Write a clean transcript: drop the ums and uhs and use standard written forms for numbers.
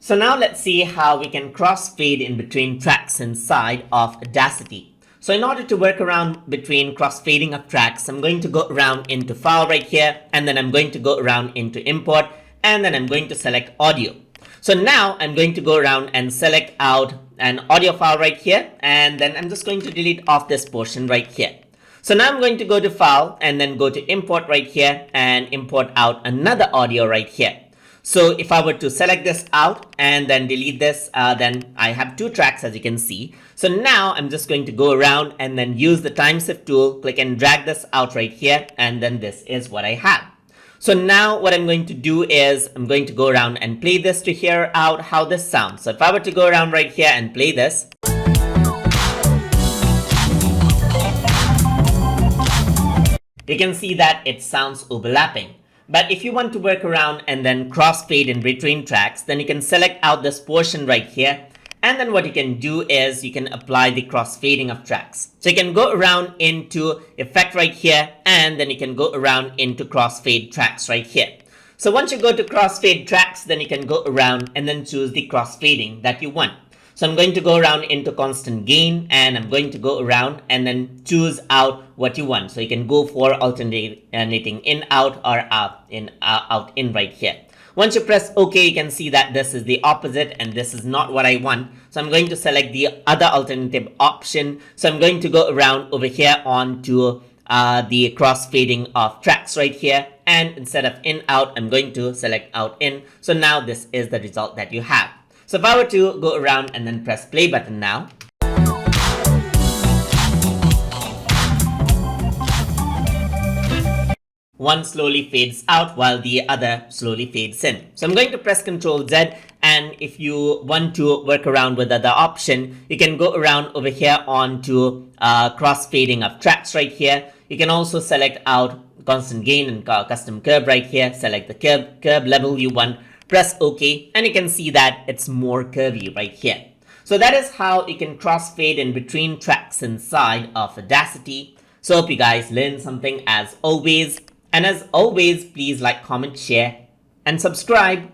So now let's see how we can crossfade in between tracks inside of Audacity. So in order to work around between crossfading of tracks, I'm going to go around into File right here, and then I'm going to go around into Import, and then I'm going to select Audio. So now I'm going to go around and select out an audio file right here, and then I'm just going to delete off this portion right here. So now I'm going to go to File and then go to Import right here and import out another audio right here. So if I were to select this out and then delete this, then I have two tracks, as you can see. So now I'm just going to go around and then use the time shift tool, click and drag this out right here, and then this is what I have. So now what I'm going to do is I'm going to go around and play this to hear out how this sounds. So if I were to go around right here and play this, you can see that it sounds overlapping. But if you want to work around and then crossfade in between tracks, then you can select out this portion right here. And then what you can do is you can apply the crossfading of tracks. So you can go around into Effect right here, and then you can go around into Crossfade Tracks right here. So once you go to Crossfade Tracks, then you can go around and then choose the crossfading that you want. So I'm going to go around into constant gain, and I'm going to go around and then choose out what you want. So you can go for alternating in, out, or out, in right here. Once you press OK, you can see that this is the opposite and this is not what I want. So I'm going to select the other alternative option. So I'm going to go around over here onto the crossfading of tracks right here. And instead of in, out, I'm going to select out, in. So now this is the result that you have. So if I were to go around and then press play button now, one slowly fades out while the other slowly fades in. So I'm going to press Ctrl Z, and if you want to work around with the other option, you can go around over here onto crossfading of tracks right here. You can also select out constant gain and custom curve right here. Select the curve level you want. Press OK, and you can see that it's more curvy right here. So that is how you can crossfade in between tracks inside of Audacity. So hope you guys learned something as always. And as always, please like, comment, share, and subscribe.